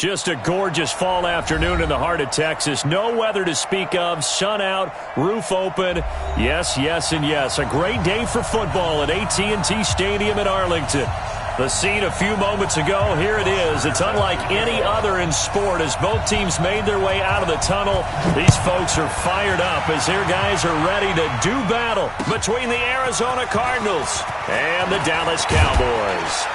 Just a gorgeous fall afternoon in the heart of Texas. No weather to speak of. Sun out, roof open. Yes, yes, and yes. A great day for football at AT&T Stadium in Arlington. The scene a few moments ago, here it is. It's unlike any other in sport as both teams made their way out of the tunnel. These folks are fired up as their guys are ready to do battle between the Arizona Cardinals and the Dallas Cowboys.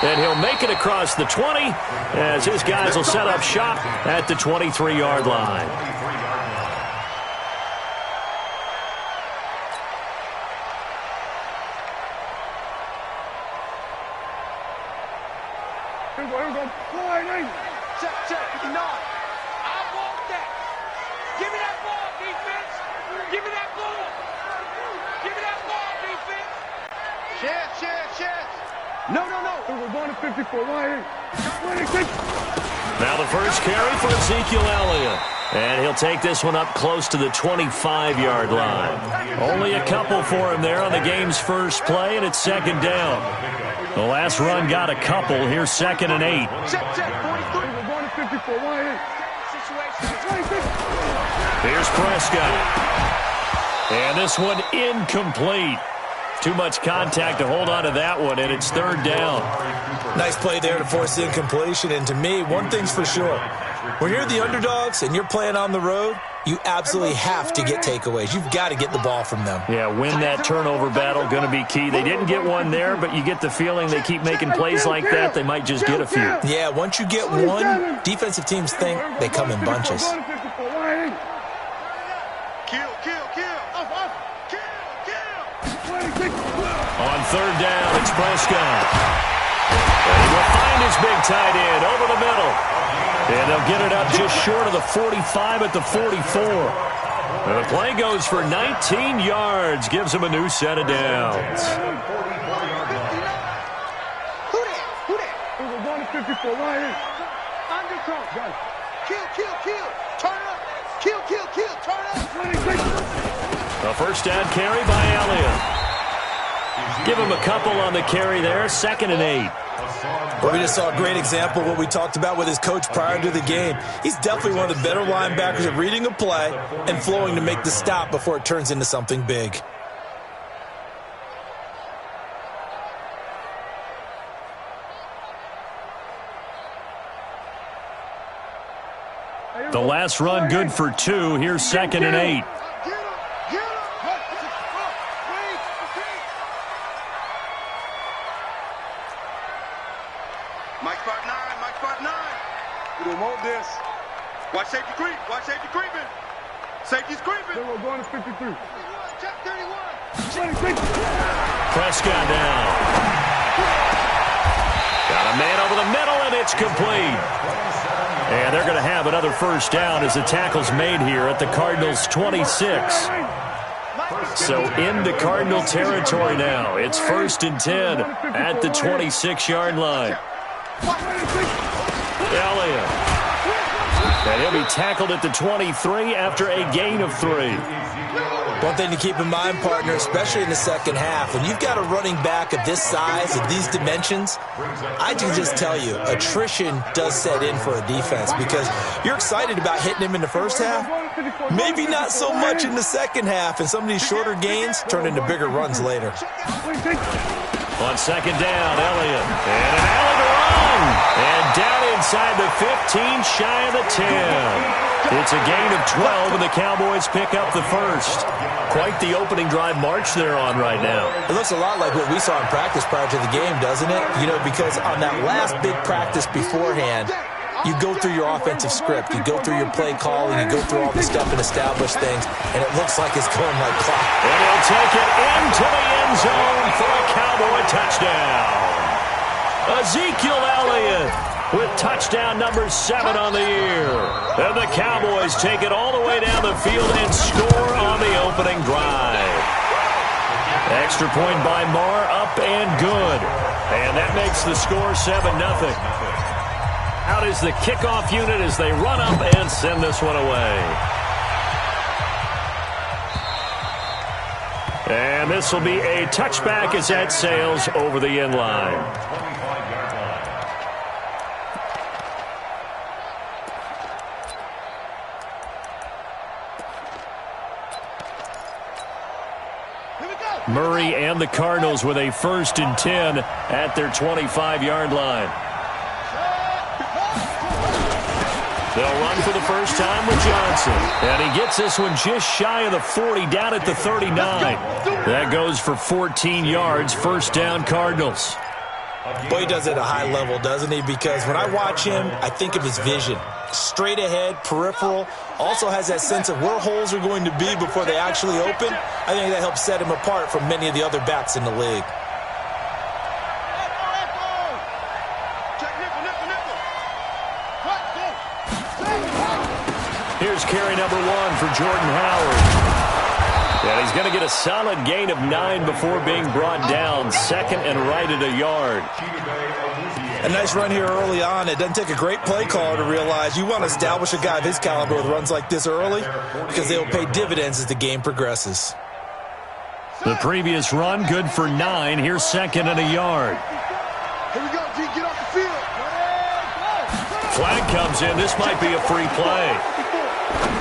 And he'll make it across the 20 as his guys will set up shop at the 23-yard line. Here we go. Check. No. I want that. Give me that ball, defense. Give me that ball. Give me that ball, defense. Share. No. We're going to 54. Now the first carry for Ezekiel Elliott. And he'll take this one up close to the 25-yard line. Only a couple for him there on the game's first play, and it's second down. The last run got a couple. Here's 2nd and 8. Check. 43. We're going to 54. Here's Prescott. And this one incomplete. Too much contact to hold on to that one, and it's 3rd down. Nice play there to force the incompletion. And to me, one thing's for sure. When you're the underdogs and you're playing on the road, you absolutely have to get takeaways. You've got to get the ball from them. Yeah, win that turnover battle, going to be key. They didn't get one there, but you get the feeling they keep making plays like that, they might just get a few. Yeah, once you get one, defensive teams think they come in bunches. On 3rd down, it's Prescott. And he will find his big tight end over the middle. And they'll get it up just short of the 45 at the 44. And the play goes for 19 yards, gives him a new set of downs. Who that? We're going to 54. Right here. Undercross. Kill. Turn up. Kill. Turn up. A first down carry by Elliott. Give him a couple on the carry there. 2nd and 8. Well, we just saw a great example of what we talked about with his coach prior to the game. He's definitely one of the better linebackers at reading a play and flowing to make the stop before it turns into something big. The last run good for 2. Here's 2nd and 8. Mike spot 9. We don't want this. Watch safety creeping. Safety's creeping. Then we're going to 53. Check 31. Prescott down. Got a man over the middle, and it's complete. And they're going to have another first down as the tackle's made here at the Cardinals' 26. So into Cardinal territory now. It's 1st and 10 at the 26-yard line. Elliott. And he'll be tackled at the 23 after a gain of 3. One thing to keep in mind, partner, especially in the second half, when you've got a running back of this size, of these dimensions, I can just tell you, attrition does set in for a defense because you're excited about hitting him in the first half, maybe not so much in the second half, and some of these shorter gains turn into bigger runs later. On 2nd down, Elliott. And an alley to run. And down inside the 15, shy of the 10. It's a gain of 12, and the Cowboys pick up the first. Quite the opening drive march they're on right now. It looks a lot like what we saw in practice prior to the game, doesn't it? You know, because on that last big practice beforehand, you go through your offensive script, you go through your play calling, you go through all the stuff and establish things, and it looks like it's going like clock. And he'll take it into the end zone for a Cowboy touchdown. Ezekiel Elliott with touchdown number 7 on the year. And the Cowboys take it all the way down the field and score on the opening drive. Extra point by Marr, up and good. And that makes the score 7-0. Out is the kickoff unit as they run up and send this one away. And this will be a touchback as that sails over the end line. Murray and the Cardinals with a 1st and 10 at their 25-yard line. They'll run for the first time with Johnson. And he gets this one just shy of the 40, down at the 39. That goes for 14 yards, 1st down Cardinals. Boy, he does it at a high level, doesn't he? Because when I watch him, I think of his vision. Straight ahead, peripheral, also has that sense of where holes are going to be before they actually open. I think that helps set him apart from many of the other backs in the league. Here's carry number 1 for Jordan Howard. And he's going to get a solid gain of 9 before being brought down. 2nd and right at a yard. A nice run here early on. It doesn't take a great play caller to realize you want to establish a guy of his caliber with runs like this early because they will pay dividends as the game progresses. The previous run, good for 9. Here's 2nd and a yard. Here we go, G. Get off the field. Flag comes in. This might be a free play.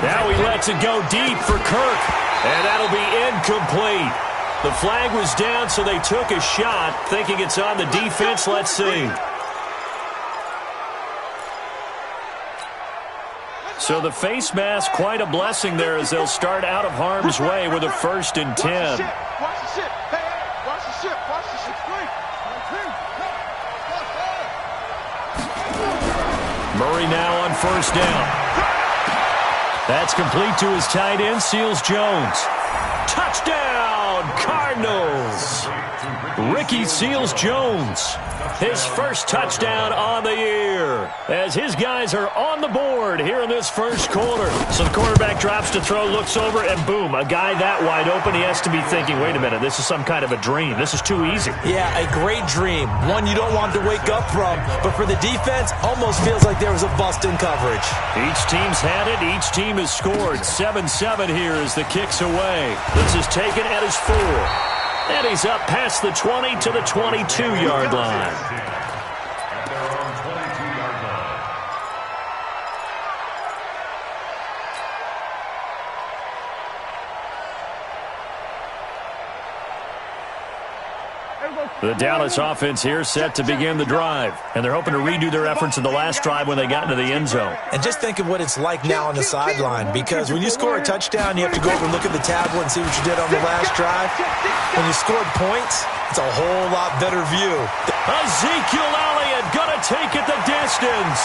Now he lets it go deep for Kirk. And that'll be incomplete. The flag was down, so they took a shot, thinking it's on the defense. Let's see. So the face mask, quite a blessing there as they'll start out of harm's way with a 1st and 10. Watch the ship. Hey, watch the ship. Watch the ship. Murray now on 1st down. That's complete to his tight end, Seals Jones. Touchdown, Cardinals! Ricky Seals Jones, his 1st touchdown on the year, as his guys are on the board here in this 1st quarter. So the quarterback drops to throw, looks over, and boom, a guy that wide open, he has to be thinking, wait a minute, this is some kind of a dream. This is too easy. Yeah, a great dream. One you don't want to wake up from, but for the defense, almost feels like there was a bust in coverage. Each team's had it. Each team has scored. 7-7 here as the kick's away. This is taken at his 4. And he's up past the 20 to the 22-yard line. The Dallas offense here set to begin the drive. And they're hoping to redo their efforts in the last drive when they got into the end zone. And just think of what it's like now on the sideline, because when you score a touchdown, you have to go over and look at the tablet and see what you did on the last drive. When you scored points, it's a whole lot better view. Ezekiel Elliott going to take it the distance.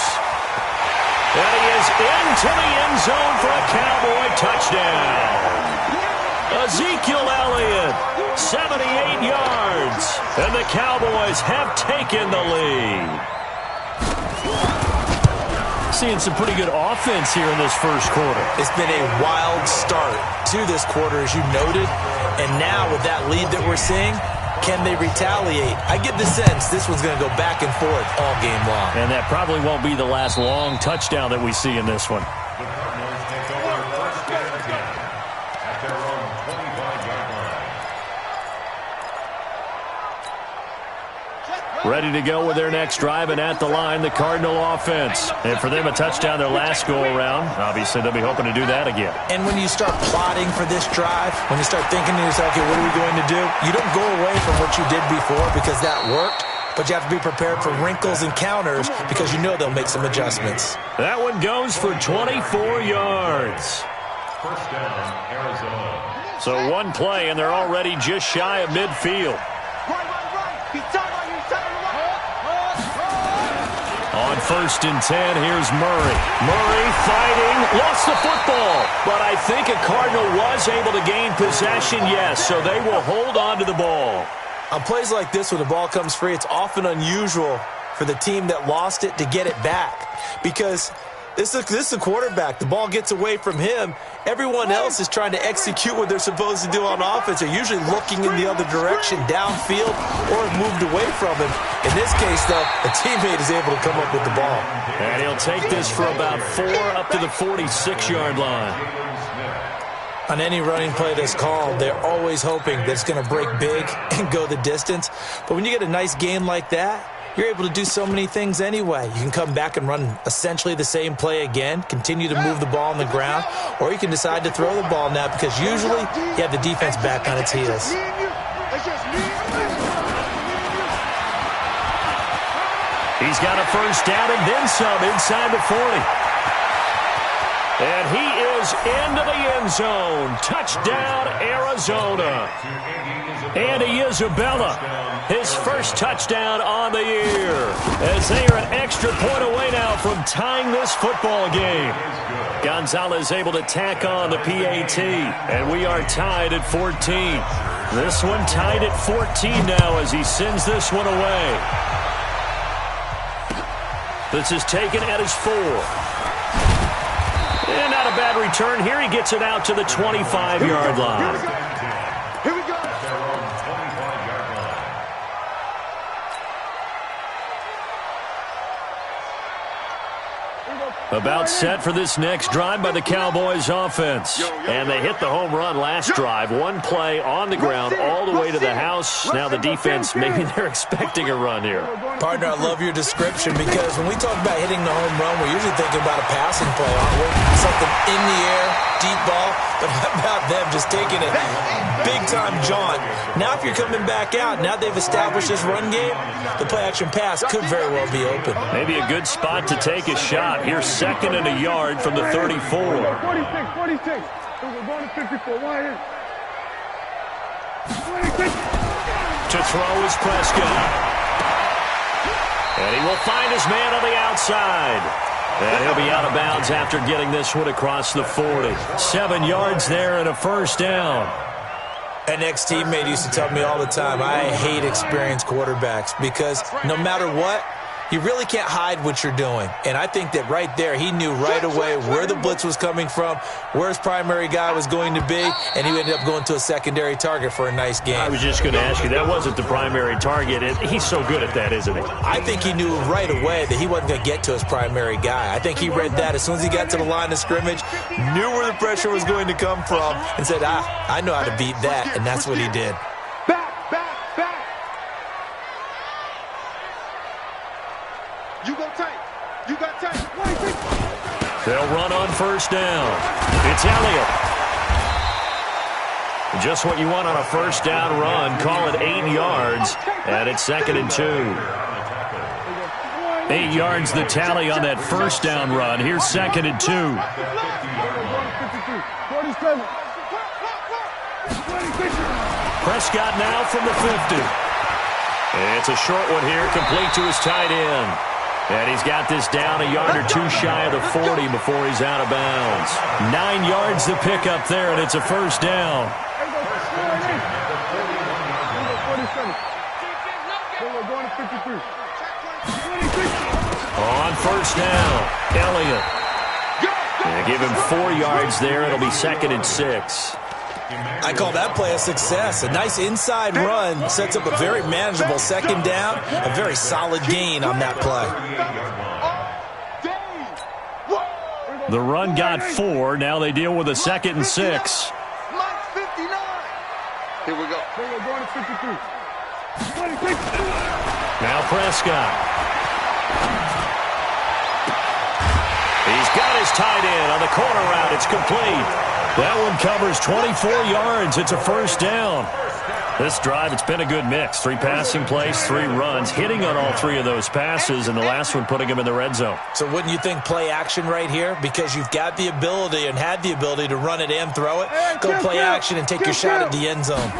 And he is into the end zone for a Cowboy touchdown. Ezekiel Elliott, 78 yards, and the Cowboys have taken the lead. Seeing some pretty good offense here in this 1st quarter. It's been a wild start to this quarter, as you noted, and now with that lead that we're seeing, can they retaliate? I get the sense this one's going to go back and forth all game long. And that probably won't be the last long touchdown that we see in this one. Ready to go with their next drive, and at the line, the Cardinal offense. And for them, a touchdown their last go-around. Obviously, they'll be hoping to do that again. And when you start plotting for this drive, when you start thinking to yourself, okay, what are we going to do? You don't go away from what you did before because that worked, but you have to be prepared for wrinkles and counters because you know they'll make some adjustments. That one goes for 24 yards. 1st down, Arizona. So one play, and they're already just shy of midfield. On 1st and 10, here's Murray. Murray fighting, lost the football. But I think a Cardinal was able to gain possession, yes, so they will hold on to the ball. On plays like this, when the ball comes free, it's often unusual for the team that lost it to get it back. Because this is the quarterback. The ball gets away from him. Everyone else is trying to execute what they're supposed to do on offense. They're usually looking in the other direction, downfield, or have moved away from him. In this case, though, a teammate is able to come up with the ball. And he'll take this for about 4 up to the 46-yard line. On any running play that's called, they're always hoping that it's going to break big and go the distance. But when you get a nice gain like that, you're able to do so many things anyway. You can come back and run essentially the same play again, continue to move the ball on the ground, or you can decide to throw the ball now because usually you have the defense back on its heels. It's just me. He's got a first down and then some inside the 40. And he is into the end zone. Touchdown, Arizona. Andy Isabella, his first touchdown on the year, as they are an extra point away now from tying this football game. Gonzalez able to tack on the PAT, and we are tied at 14. This one tied at 14 now as he sends this one away. This is taken at his 4. And not a bad return here. He gets it out to the 25-yard line. Here we go. About set for this next drive by the Cowboys offense. And they hit the home run last drive. One play on the ground all the way to the house. Now the defense, maybe they're expecting a run here. Partner, I love your description because when we talk about hitting the home run, we're usually thinking about a passing play, aren't we? Something in the air, deep ball. But how about them just taking it big-time jaunt? Now if you're coming back out, now they've established this run game, the play-action pass could very well be open. Maybe a good spot to take a shot. Here's second and a yard from the 34. 46. We're going to 54. Why is 26. To throw is Prescott. And he will find his man on the outside. And he'll be out of bounds after getting this one across the 40. 7 yards there and a first down. An ex-teammate used to tell me all the time, I hate experienced quarterbacks because no matter what, you really can't hide what you're doing. And I think that right there, he knew right away where the blitz was coming from, where his primary guy was going to be, and he ended up going to a secondary target for a nice game. I was just going to ask you, that wasn't the primary target. He's so good at that, isn't he? I think he knew right away that he wasn't going to get to his primary guy. I think he read that as soon as he got to the line of scrimmage, knew where the pressure was going to come from, and said, I know how to beat that, and that's what he did. Back. You go tight. You got tight. They'll run on first down. It's Elliott. Just what you want on a first down run. Call it 8 yards. And it's second and 2. 8 yards the tally on that first down run. Here's second and 2. 47. Prescott now from the 50. It's a short one here, complete to his tight end. And he's got this down a yard or two shy of the 40 before he's out of bounds. 9 yards the pickup there, and it's a first down. On first down, Elliott. And give him 4 yards there. It'll be second and 6. I call that play a success. A nice inside run sets up a very manageable second down, a very solid gain on that play. The run got 4. Now they deal with a second and 6. Mike 59. Here we go. We're going to 53. 26. Now Prescott. He's got his tight end on the corner route. It's complete. That one covers 24 yards. It's a first down. This drive, it's been a good mix. 3 passing plays, 3 runs, hitting on all 3 of those passes, and the last one putting him in the red zone. So wouldn't you think play action right here? Because you've got the ability and had the ability to run it and throw it. Go play action and take your shot at the end zone.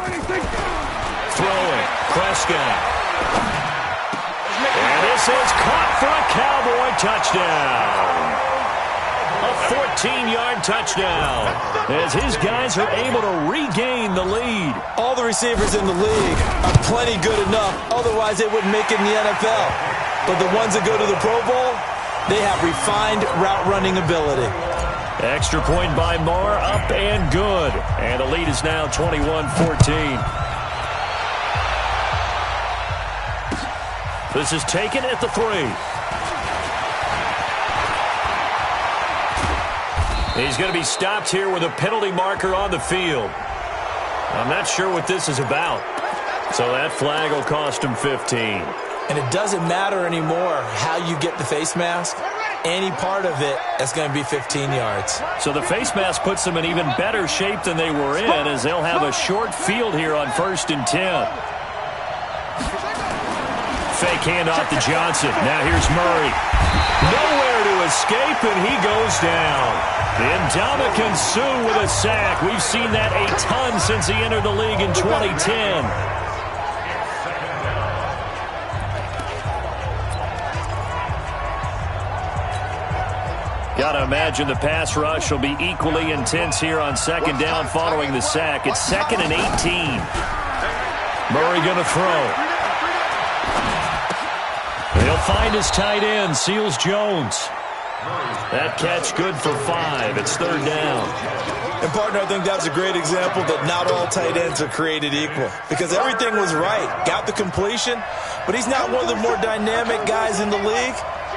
Throwing, Prescott. And this is caught for a Cowboy touchdown. A 14-yard touchdown as his guys are able to regain the lead. All the receivers in the league are plenty good enough. Otherwise, they wouldn't make it in the NFL. But the ones that go to the Pro Bowl, they have refined route running ability. Extra point by Moore, up and good. And the lead is now 21-14. This is taken at the 3. He's going to be stopped here with a penalty marker on the field. I'm not sure what this is about. So that flag will cost him 15. And it doesn't matter anymore how you get the face mask. any part of it, that's going to be 15 yards. So the face mask puts them in even better shape than they were in, as they'll have a short field here on 1st and 10. Fake handoff to Johnson. Now here's Murray. Nowhere to escape, and he goes down. Ndamukong Suh with a sack. We've seen that a ton since he entered the league in 2010. Got to imagine the pass rush will be equally intense here on 2nd down following the sack. It's 2nd and 18. Murray going to throw. He'll find his tight end, Seals Jones. That catch good for 5. It's 3rd down. And, partner, I think that's a great example that not all tight ends are created equal, because everything was right. Got the completion, but he's not one of the more dynamic guys in the league.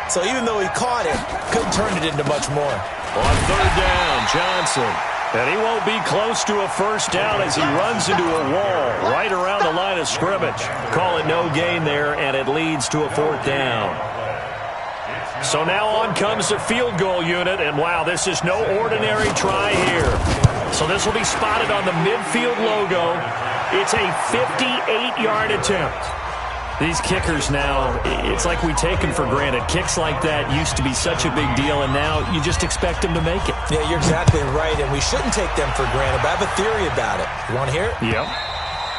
So even though he caught it, couldn't turn it into much more. On 3rd down, Johnson. And he won't be close to a 1st down as he runs into a wall right around the line of scrimmage. Call it no gain there, and it leads to a 4th down. So now on comes the field goal unit, and wow, this is no ordinary try here. So this will be spotted on the midfield logo. It's a 58-yard attempt. These kickers now, it's like we take them for granted. Kicks like that used to be such a big deal, and now you just expect them to make it. Yeah, you're exactly right, and we shouldn't take them for granted, but I have a theory about it. You want to hear it? Yep.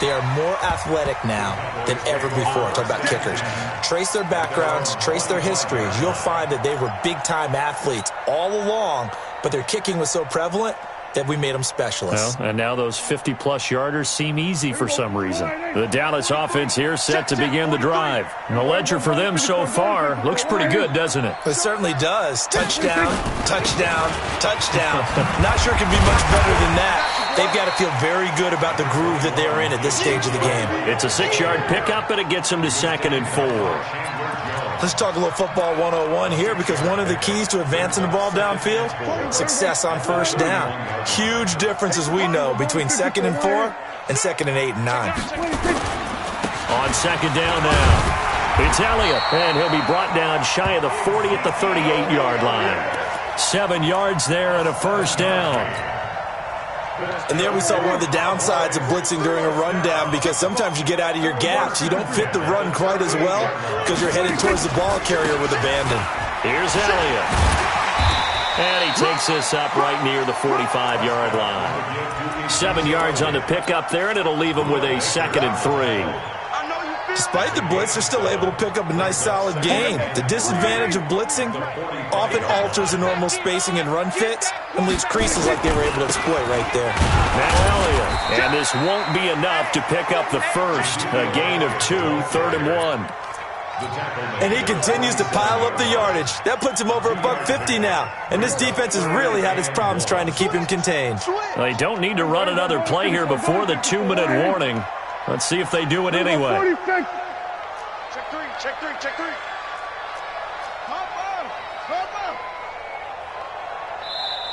They are more athletic now than ever before. Talk about kickers. Trace their backgrounds, trace their histories. You'll find that they were big-time athletes all along, but their kicking was so prevalent that we made them specialists. Well, and now those 50-plus yarders seem easy for some reason. The Dallas offense here set to begin the drive. And the ledger for them so far looks pretty good, doesn't it? It certainly does. Touchdown, touchdown, touchdown. Not sure it can be much better than that. They've got to feel very good about the groove that they're in at this stage of the game. It's a 6-yard pickup, and it gets them to 2nd and 4. Let's talk a little football 101 here, because one of the keys to advancing the ball downfield, success on 1st down. Huge difference, as we know, between 2nd and 4 and 2nd and 8 and 9. On 2nd down now, it's Elliott, and he'll be brought down shy of the 40 at the 38-yard line. 7 yards there and a 1st down. And there we saw one of the downsides of blitzing during a rundown, because sometimes you get out of your gaps. You don't fit the run quite as well because you're headed towards the ball carrier with abandon. Here's Elliott. And he takes this up right near the 45-yard line. 7 yards on the pickup there, and it'll leave him with a 2nd and 3. Despite the blitz, they're still able to pick up a nice solid gain. The disadvantage of blitzing often alters the normal spacing and run fits and leaves creases like they were able to exploit right there. Now Elliott, and this won't be enough to pick up the first. A gain of 2, 3rd and 1. And he continues to pile up the yardage. That puts him over $150 now. And this defense has really had its problems trying to keep him contained. They don't need to run another play here before the 2-minute warning. Let's see if they do it anyway. Check 3, check 3, check 3.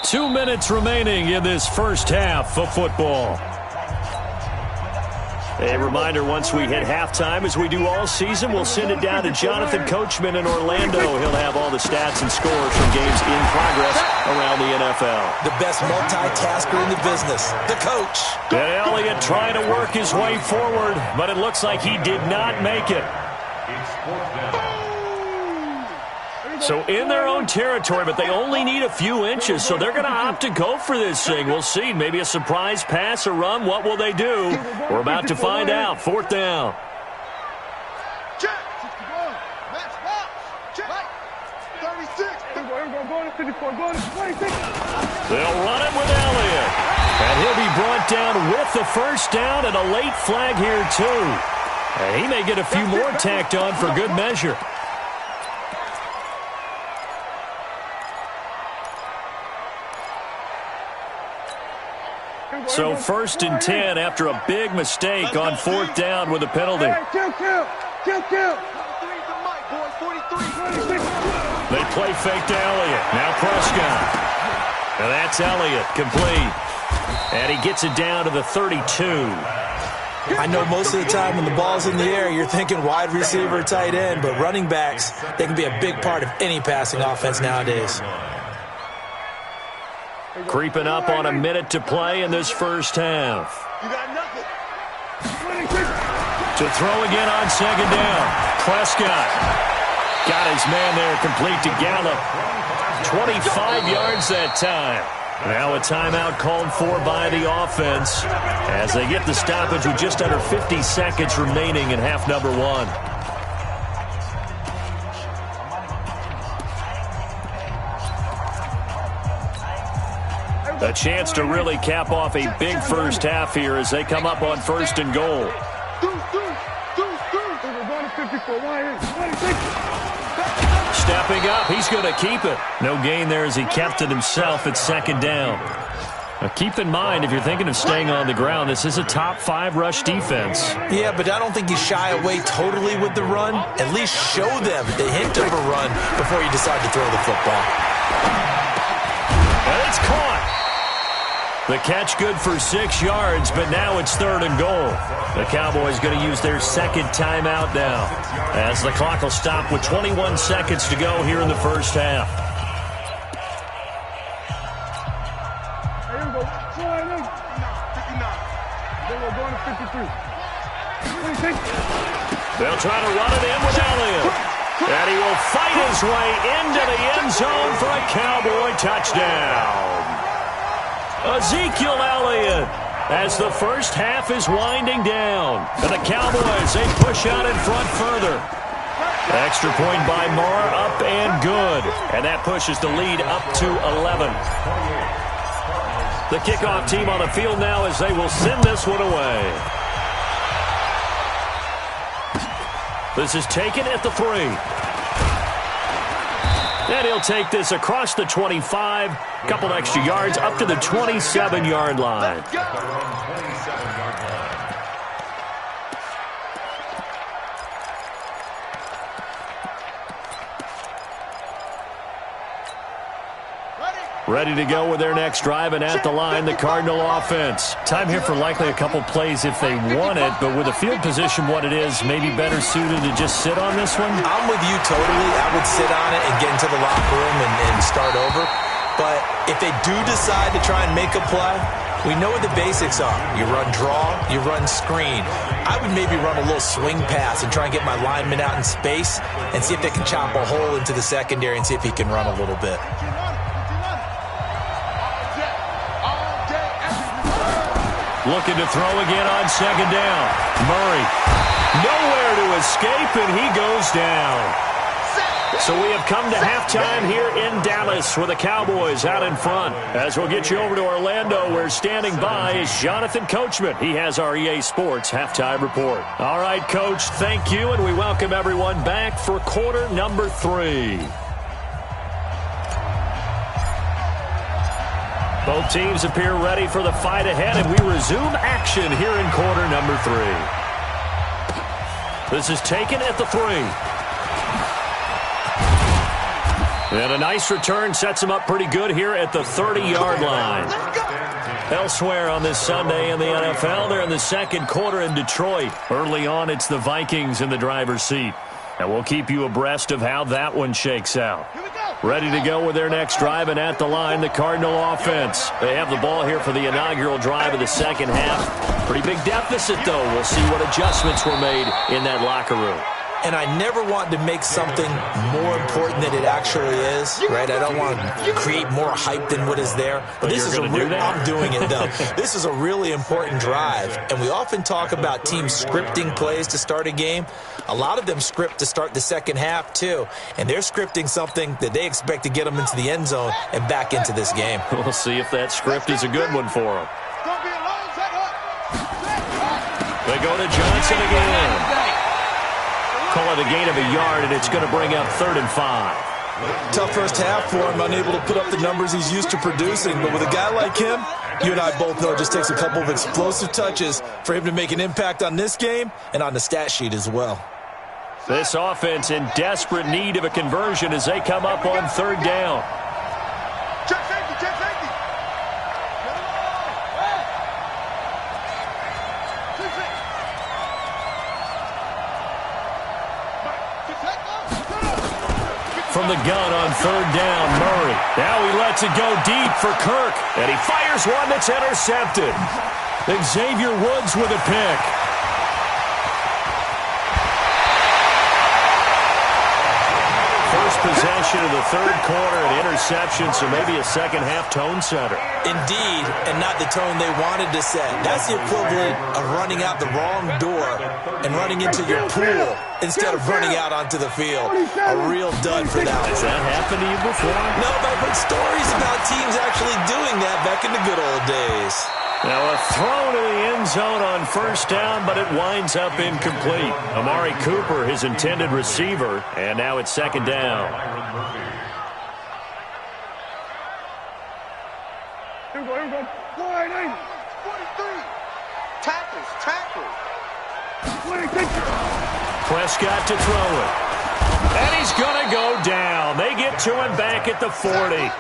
2 minutes remaining in this first half of football. A reminder, once we hit halftime, as we do all season, we'll send it down to Jonathan Coachman in Orlando. He'll have all the stats and scores from games in progress around the NFL. The best multitasker in the business, the coach. And Elliott trying to work his way forward, but it looks like he did not make it. So in their own territory, but they only need a few inches, so they're going to opt to go for this thing. We'll see. Maybe a surprise pass or run. What will they do? We're about to find out. 4th down. Check. Check. 36. They'll run it with Elliott. And he'll be brought down with the 1st down, and a late flag here, too. And he may get a few more tacked on for good measure. So 1st and 10 after a big mistake on 4th down with a penalty. They play fake to Elliott. Now Prescott. And that's Elliott complete. And he gets it down to the 32. I know most of the time when the ball's in the air, you're thinking wide receiver, tight end, but running backs, they can be a big part of any passing offense nowadays. Creeping up on a minute to play in this first half. You got nothing. To throw again on second down. Prescott got his man there, complete to Gallup. 25 yards that time. Now a timeout called for by the offense as they get the stoppage with just under 50 seconds remaining in half number one. A chance to really cap off a big first half here as they come up on first and goal. Stepping up, he's going to keep it. No gain there as he kept it himself at second down. Now keep in mind, if you're thinking of staying on the ground, this is a top 5 rush defense. Yeah, but I don't think you shy away totally with the run. At least show them the hint of a run before you decide to throw the football. And it's caught. The catch good for 6 yards, but now it's third and goal. The Cowboys going to use their second timeout now as the clock will stop with 21 seconds to go here in the first half. They'll try to run it in with Elliott. And he will fight his way into the end zone for a Cowboy touchdown. Ezekiel Elliott as the first half is winding down. And the Cowboys, they push out in front further. Extra point by Moore, up and good. And that pushes the lead up to 11. The kickoff team on the field now as they will send this one away. This is taken at the 3. And he'll take this across the 25, couple extra yards up to the 27-yard line. Ready to go with their next drive, and at the line, the Cardinal offense. Time here for likely a couple plays if they want it, but with the field position what it is, maybe better suited to just sit on this one? I'm with you totally. I would sit on it and get into the locker room and start over. But if they do decide to try and make a play, we know what the basics are. You run draw, you run screen. I would maybe run a little swing pass and try and get my lineman out in space and see if they can chop a hole into the secondary and see if he can run a little bit. Looking to throw again on second down. Murray, nowhere to escape, and he goes down. So we have come to halftime here in Dallas with the Cowboys out in front. As we'll get you over to Orlando, where standing by is Jonathan Coachman. He has our EA Sports halftime report. All right, Coach, thank you, and we welcome everyone back for quarter number 3. Both teams appear ready for the fight ahead, and we resume action here in quarter number 3. This is taken at the 3. And a nice return sets him up pretty good here at the 30-yard line. Elsewhere on this Sunday in the NFL, they're in the second quarter in Detroit. Early on, it's the Vikings in the driver's seat. And we'll keep you abreast of how that one shakes out. Ready to go with their next drive, and at the line, the Cardinal offense. They have the ball here for the inaugural drive of the second half. Pretty big deficit, though. We'll see what adjustments were made in that locker room. And I never want to make something more important than it actually is, right? I don't want to create more hype than what is there. But this is I'm doing it, though. This is a really important drive. And we often talk about teams scripting plays to start a game. A lot of them script to start the second half, too. And they're scripting something that they expect to get them into the end zone and back into this game. We'll see if that script is a good one for them. They go to Johnson again. Call it a gain of a yard, and it's going to bring up 3rd and 5. Tough first half for him, unable to put up the numbers he's used to producing. But with a guy like him, you and I both know it just takes a couple of explosive touches for him to make an impact on this game and on the stat sheet as well. This offense in desperate need of a conversion as they come up on 3rd down. Check safety, check safety. from the gun on third down. Murray. Now he lets it go deep for Kirk. And he fires one that's intercepted. Xavier Woods with a pick. First possession of the third quarter, an interception, so maybe a second-half tone setter. Indeed, and not the tone they wanted to set. That's the equivalent of running out the wrong door and running into your pool instead of running out onto the field. A real dud for that one. Has that happened to you before? No, but I've heard stories about teams actually doing that back in the good old days. Now a throw to the end zone on first down, but it winds up incomplete. Amari Cooper, his intended receiver, and now it's second down. Here we go. 480. 43. Tackles. 26. Prescott to throw it. And he's going to go down. They get to him back at the 40.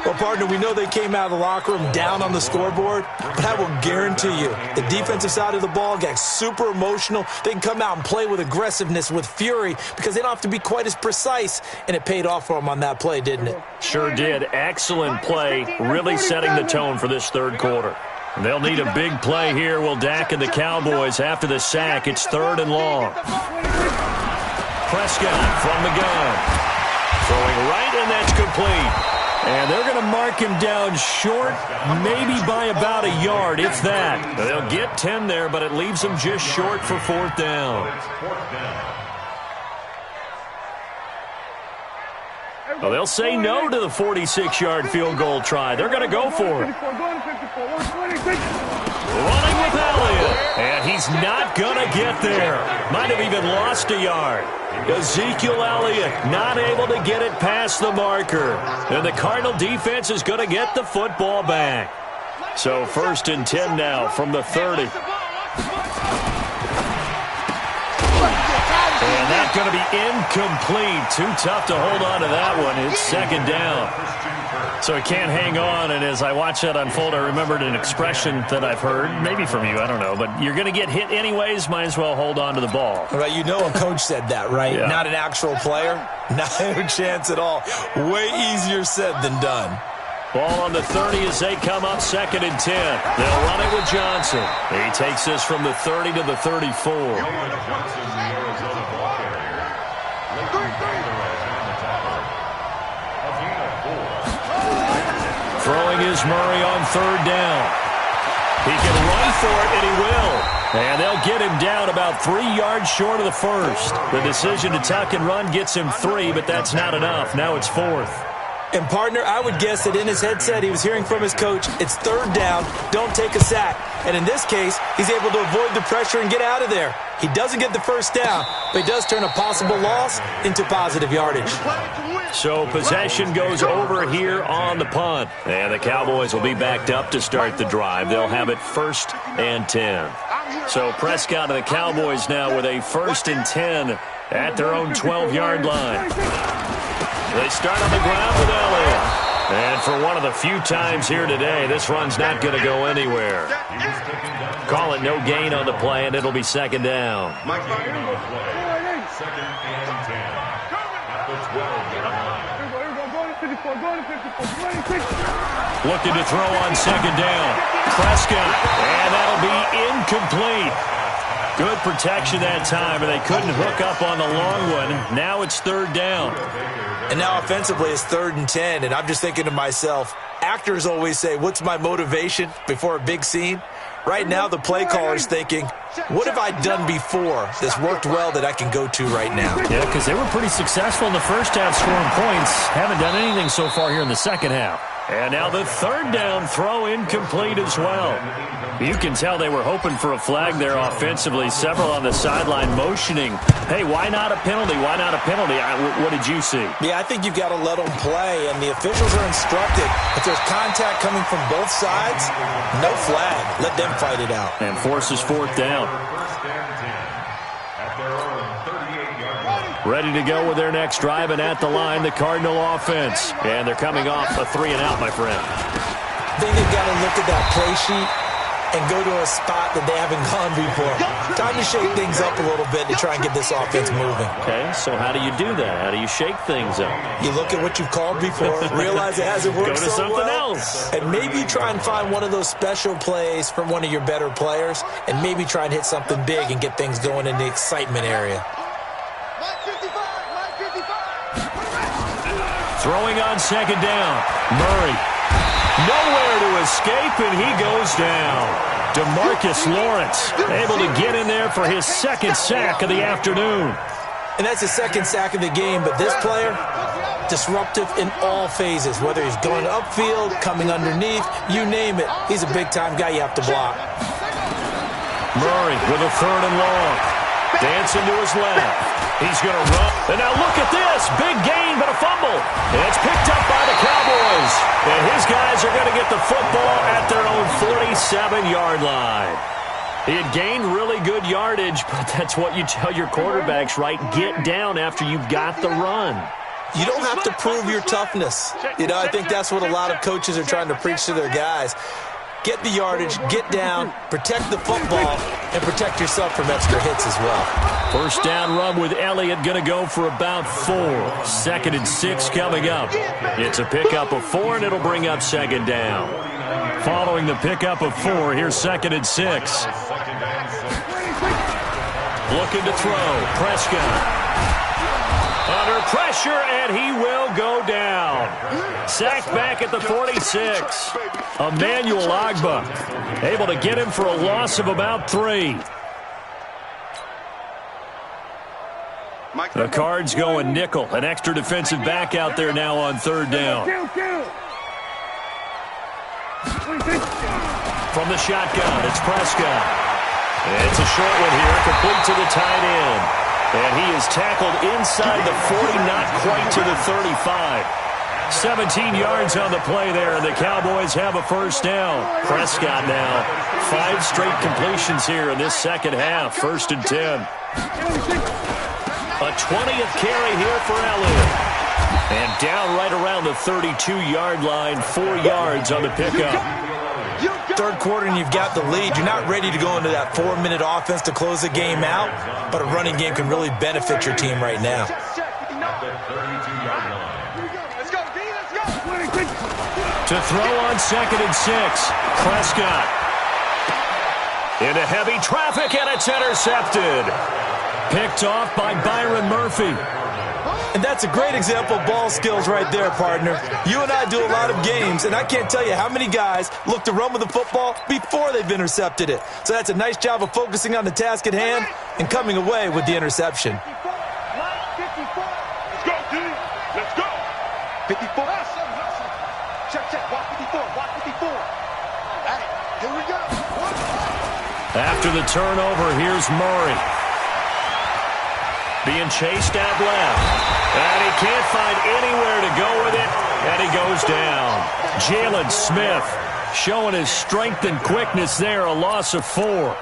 Well, partner, we know they came out of the locker room down on the scoreboard, but I will guarantee you the defensive side of the ball got super emotional. They can come out and play with aggressiveness, with fury, because they don't have to be quite as precise, and it paid off for them on that play, didn't it? Sure did. Excellent play, really setting the tone for this third quarter. They'll need a big play here, will Dak and the Cowboys after the sack. It's third and long. Prescott from the gun. Throwing right, and that's complete. And they're going to mark him down short, maybe by about a yard, if that. They'll get 10 there, but it leaves them just short for fourth down. Well, they'll say no to the 46-yard field goal try. They're going to go for it. Running with Elliott, and he's not going to get there. Might have even lost a yard. Ezekiel Elliott not able to get it past the marker. And the Cardinal defense is going to get the football back. So first and 10 now from the 30. And that's going to be incomplete. Too tough to hold on to that one. It's second down. So he can't hang on, and as I watch that unfold, I remembered an expression that I've heard, maybe from you, I don't know, but you're going to get hit anyways, might as well hold on to the ball. Right, you know a coach said that, right? Yeah. Not an actual player? Not a chance at all. Way easier said than done. Ball on the 30 as they come up second and 10. They'll run it with Johnson. He takes this from the 30 to the 34. Throwing is Murray on third down. He can run for it, and he will. And they'll get him down about 3 yards short of the first. The decision to tuck and run gets him 3, but that's not enough. Now it's fourth. And, partner, I would guess that in his headset he was hearing from his coach, it's third down, don't take a sack. And in this case, he's able to avoid the pressure and get out of there. He doesn't get the first down, but he does turn a possible loss into positive yardage. So possession goes over here on the punt. And the Cowboys will be backed up to start the drive. They'll have it first and 10. So Prescott and the Cowboys now with a first and 10 at their own 12-yard line. They start on the ground with Elliott. And for one of the few times here today, this run's not going to go anywhere. Call it no gain on the play, and it'll be second down. Second and 10. At the 12-yard line. Looking to throw on second down. Prescott, and that'll be incomplete. Good protection that time, and they couldn't hook up on the long one. Now it's third down. And now offensively it's third and 10, and I'm just thinking to myself, actors always say, what's my motivation before a big scene? Right now the play caller's thinking, what have I done before that's worked well that I can go to right now? Yeah, because they were pretty successful in the first half scoring points. Haven't done anything so far here in the second half. And now the third down throw incomplete as well. You can tell they were hoping for a flag there offensively. Several on the sideline motioning, hey, why not a penalty? Why not a penalty? What did you see? Yeah, I think you've got to let them play, and the officials are instructed. If there's contact coming from both sides, no flag. Let them fight it out. And forces fourth down. Ready to go with their next drive, and at the line, the Cardinal offense. And they're coming off a 3-and-out, my friend. I think they've got to look at that play sheet and go to a spot that they haven't gone before. Time to shake things up a little bit to try and get this offense moving. Okay, so how do you do that? How do you shake things up? You look at what you've called before, realize it hasn't worked Go to so something well, else. and maybe try and find one of those special plays from one of your better players, and maybe try and hit something big and get things going in the excitement area. Throwing on second down. Murray. Nowhere to escape, and he goes down. DeMarcus Lawrence able to get in there for his second sack of the afternoon. And that's his second sack of the game, but this player, disruptive in all phases, whether he's going upfield, coming underneath, you name it. He's a big-time guy you have to block. Murray with a 3rd and long. Dancing to his left. He's going to run. And now look at this. Big gain, but a fumble. And it's picked up by the Cowboys. And his guys are going to get the football at their own 47-yard line. He had gained really good yardage, but that's what you tell your quarterbacks, right? Get down after you've got the run. You don't have to prove your toughness. I think that's what a lot of coaches are trying to preach to their guys. Get the yardage, get down, protect the football, and protect yourself from extra hits as well. First down run with Elliott going to go for about 4. 2nd and 6 coming up. It's a pickup of 4, and it'll bring up second down. Following the pickup of 4, here's 2nd and 6. Looking to throw. Prescott. Under pressure, and he will go down. Sacked back at the 46. Emmanuel Ogbah able to get him for a loss of about 3. The Cards going nickel. An extra defensive back out there now on 3rd down. From the shotgun, it's Prescott. It's a short one here, complete to the tight end. And he is tackled inside the 40, not quite to the 35. 17 yards on the play there, and the Cowboys have a first down. Prescott now, 5 straight completions here in this second half. 1st and 10. A 20th carry here for Elliott. And down right around the 32-yard line, 4 yards on the pickup. 3rd quarter and you've got the lead. You're not ready to go into that 4-minute offense to close the game out, but a running game can really benefit your team right now. To throw on 2nd and 6, Prescott. Into heavy traffic, and it's intercepted. Picked off by Byron Murphy. And that's a great example of ball skills right there, partner. You and I do a lot of games, and I can't tell you how many guys look to run with the football before they've intercepted it. So that's a nice job of focusing on the task at hand and coming away with the interception. Let's go, D. Let's go. 54. Check. Watch 54. Watch 54. Hey, here we go. After the turnover, here's Murray. Being chased out left. And he can't find anywhere to go with it. And he goes down. Jalen Smith showing his strength and quickness there. A loss of 4.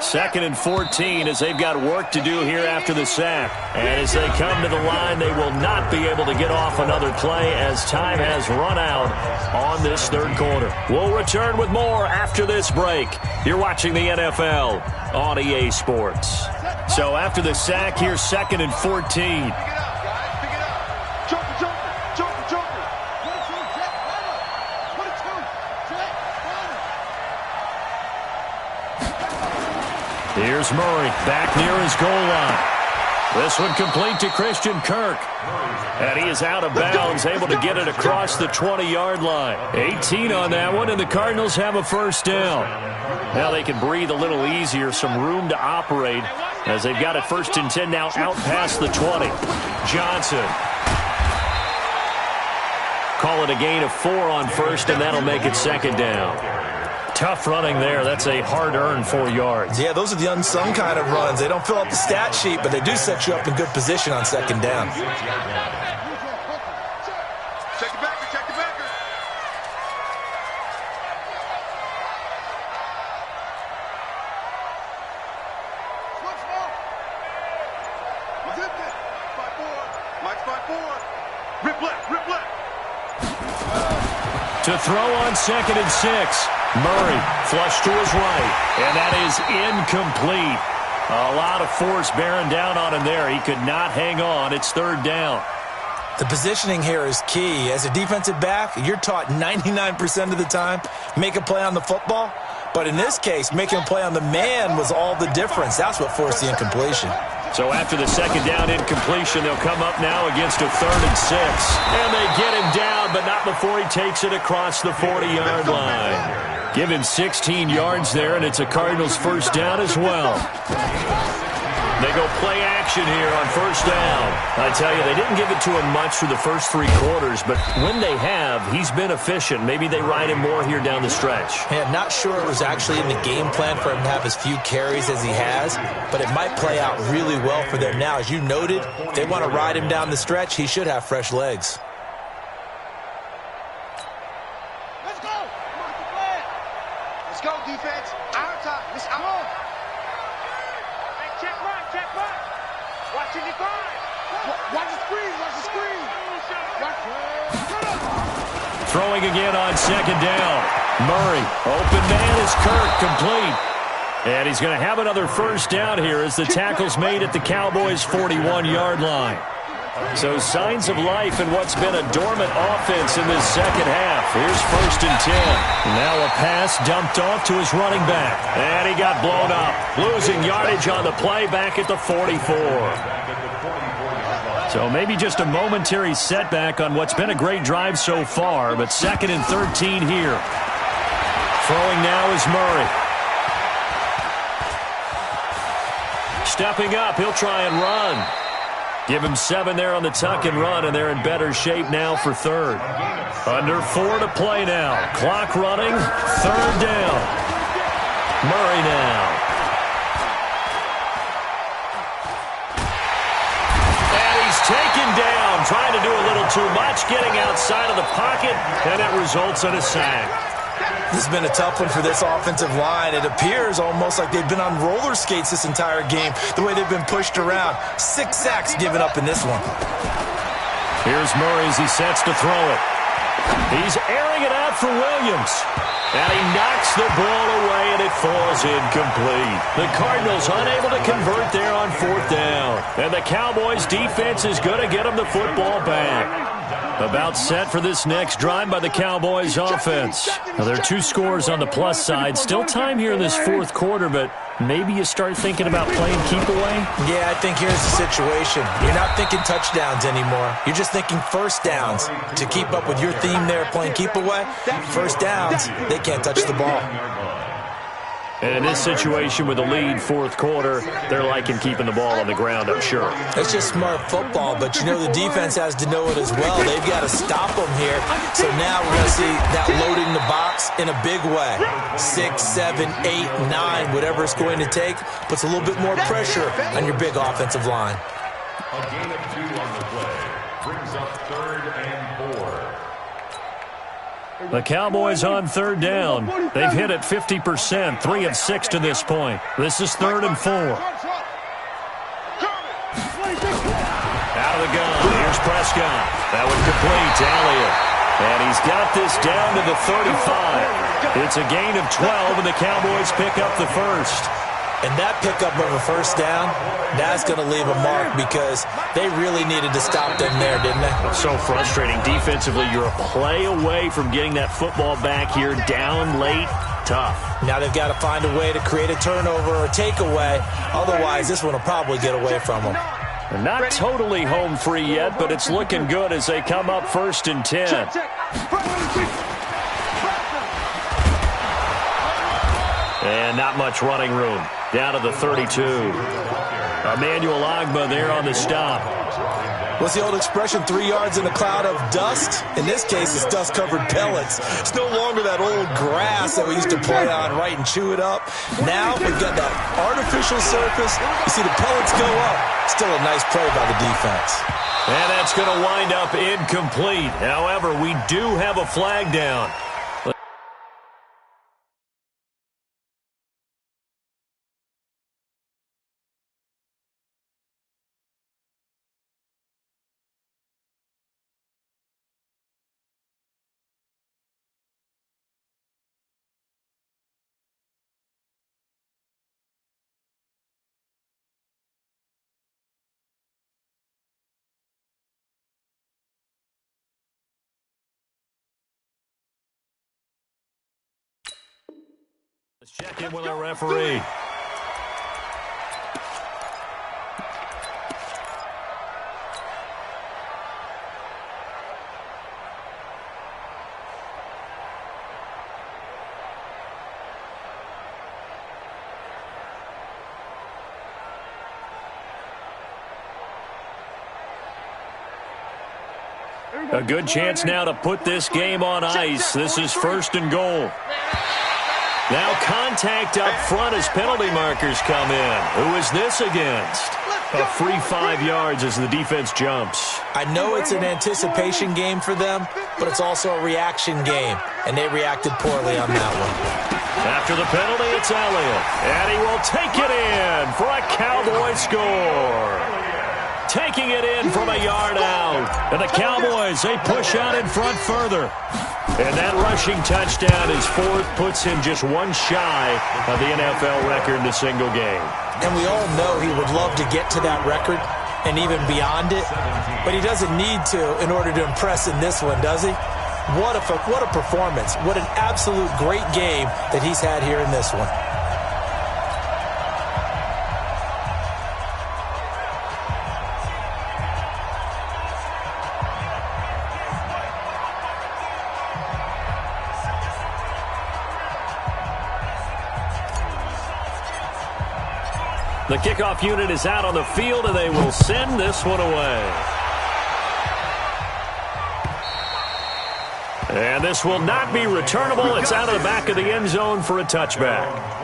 Second and 14 as they've got work to do here after the sack. And as they come to the line, they will not be able to get off another play as time has run out on this 3rd quarter. We'll return with more after this break. You're watching the NFL on EA Sports. So after the sack, here's 2nd and 14. Here's Murray back near his goal line. This one complete to Christian Kirk. And he is out of bounds, able to get it across the 20-yard line. 18 on that one, and the Cardinals have a first down. Now they can breathe a little easier, some room to operate as they've got it 1st and 10 now out past the 20. Johnson. Call it a gain of 4 on 1st, and that'll make it 2nd down. Tough running there. That's a hard-earned 4 yards. Yeah, those are the unsung kind of runs. They don't fill up the stat sheet, but they do set you up in good position on 2nd down. Check the backer. Check the backer. Mike's 5-4. Rip left. To throw on 2nd and 6. Murray flush to his right, and that is incomplete. A lot of force bearing down on him there. He could not hang on. It's 3rd down. The positioning here is key. As a defensive back, you're taught 99% of the time, make a play on the football. But in this case, making a play on the man was all the difference. That's what forced the incompletion. So after the 2nd down incompletion, they'll come up now against a 3rd and 6. And they get him down, but not before he takes it across the 40-yard line. Give him 16 yards there, and it's a Cardinals 1st down as well. They go play action here on 1st down. I tell you, they didn't give it to him much for the first 3 quarters, but when they have, he's been efficient. Maybe they ride him more here down the stretch. Yeah, not sure it was actually in the game plan for him to have as few carries as he has, but it might play out really well for them now. As you noted, if they want to ride him down the stretch, he should have fresh legs. Let's go. Come on, keep playing. Let's go, defense. Our time. It's our. Hey, check right, check right. Watch it divide. Watch the screen, watch the screen. Throwing again on 2nd down. Murray, open man is Kirk, complete. And he's going to have another 1st down here as the tackle's made at the Cowboys' 41-yard line. So signs of life in what's been a dormant offense in this 2nd half. Here's 1st and 10. Now a pass dumped off to his running back. And he got blown up. Losing yardage on the play back at the 44. So maybe just a momentary setback on what's been a great drive so far, but 2nd and 13 here. Throwing now is Murray. Stepping up, he'll try and run. Give him 7 there on the tuck and run, and they're in better shape now for 3rd. Under 4 to play now. Clock running, 3rd down. Murray now. Taken down, trying to do a little too much, getting outside of the pocket, and it results in a sack. This has been a tough one for this offensive line. It appears almost like they've been on roller skates this entire game, the way they've been pushed around. 6 sacks given up in this one. Here's Murray as he sets to throw it. He's airing it out for Williams. And he knocks the ball away, and it falls incomplete. The Cardinals unable to convert there on 4th down. And the Cowboys defense is going to get them the football back. About set for this next drive by the Cowboys offense. Now, there are 2 scores on the plus side. Still time here in this 4th quarter, but maybe you start thinking about playing keep away? Yeah, I think here's the situation. You're not thinking touchdowns anymore. You're just thinking 1st downs. To keep up with your theme there, playing keep away, 1st downs, they can't touch the ball. And in this situation with a lead 4th quarter, they're liking keeping the ball on the ground, I'm sure. It's just smart football, but you know the defense has to know it as well. They've got to stop them here. So now we're going to see that loading the box in a big way. 6, 7, 8, 9, whatever it's going to take, puts a little bit more pressure on your big offensive line. A gain of 2 on the play brings up 3rd and 4. The Cowboys on 3rd down. They've hit it 50%, 3 of 6 to this point. This is 3rd and 4. Out of the gun, here's Prescott. That one complete to Elliott. And he's got this down to the 35. It's a gain of 12, and the Cowboys pick up the 1st. And that pickup of a 1st down, that's going to leave a mark because they really needed to stop them there, didn't they? So frustrating. Defensively, you're a play away from getting that football back here down late. Tough. Now they've got to find a way to create a turnover or takeaway. Otherwise, this one will probably get away from them. They're not totally home free yet, but it's looking good as they come up 1st and 10. And not much running room. Down to the 32. Emmanuel Ogbah there on the stop. What's the old expression, 3 yards in a cloud of dust? In this case, it's dust-covered pellets. It's no longer that old grass that we used to play on, right, and chew it up. Now we've got that artificial surface. You see the pellets go up. Still a nice play by the defense. And that's going to wind up incomplete. However, we do have a flag down. Let's check in with our referee. A good chance now to put this game on ice. This is 1st and goal. Now contact up front as penalty markers come in. Who is this against? A free 5 yards as the defense jumps. I know it's an anticipation game for them, but it's also a reaction game, and they reacted poorly on that one. After the penalty, it's Elliott, and he will take it in for a Cowboy score. Taking it in from a yard out. And the Cowboys, they push out in front further. And that rushing touchdown is 4th, puts him just one shy of the NFL record in a single game. And we all know he would love to get to that record and even beyond it, but he doesn't need to in order to impress in this one, does he? What a performance. What an absolute great game that he's had here in this one. The kickoff unit is out on the field, and they will send this one away. And this will not be returnable. It's out of the back of the end zone for a touchback.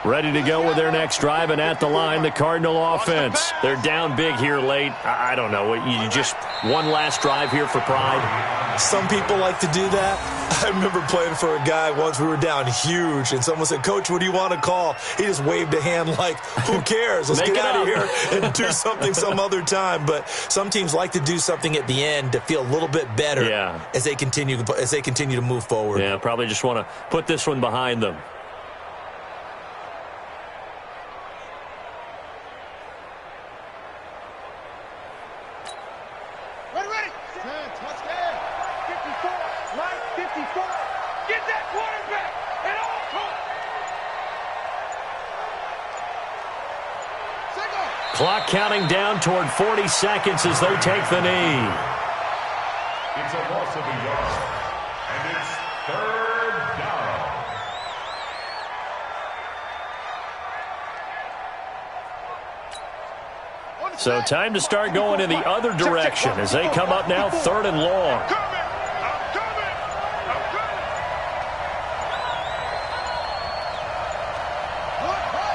Ready to go with their next drive, and at the line, the Cardinal offense. They're down big here late. I don't know. You just one last drive here for pride? Some people like to do that. I remember playing for a guy once. We were down huge, and someone said, "Coach, what do you want to call?" He just waved a hand like, who cares? Let's get out of here and do something some other time. But some teams like to do something at the end to feel a little bit better as they continue to move forward. Yeah, probably just want to put this one behind them. Clock counting down toward 40 seconds as they take the knee. It's a loss of a yard, and it's 3rd down. So time to start going in the other direction as they come up now 3rd and long.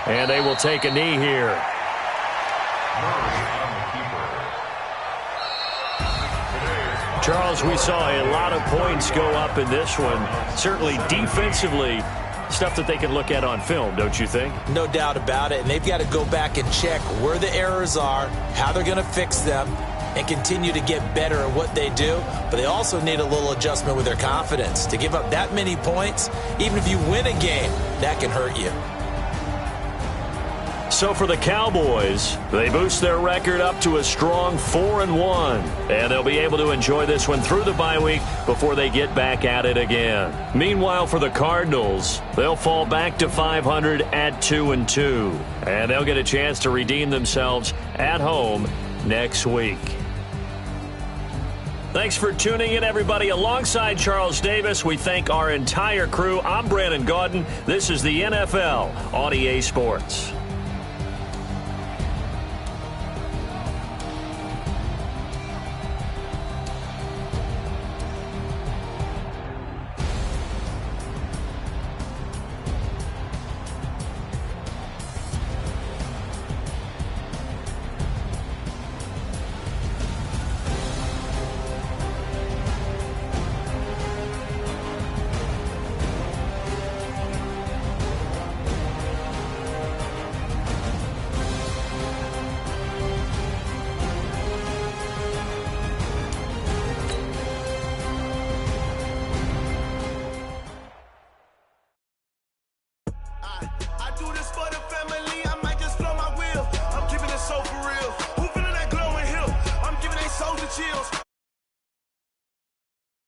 And they will take a knee here. Charles, we saw a lot of points go up in this one. Certainly defensively, stuff that they can look at on film, don't you think? No doubt about it. And they've got to go back and check where the errors are, how they're going to fix them, and continue to get better at what they do. But they also need a little adjustment with their confidence. To give up that many points, even if you win a game, that can hurt you. So for the Cowboys, they boost their record up to a strong 4-1. And they'll be able to enjoy this one through the bye week before they get back at it again. Meanwhile, for the Cardinals, they'll fall back to 500 at 2-2. And they'll get a chance to redeem themselves at home next week. Thanks for tuning in, everybody. Alongside Charles Davis, we thank our entire crew. I'm Brandon Gaudin. This is the NFL on EA Sports.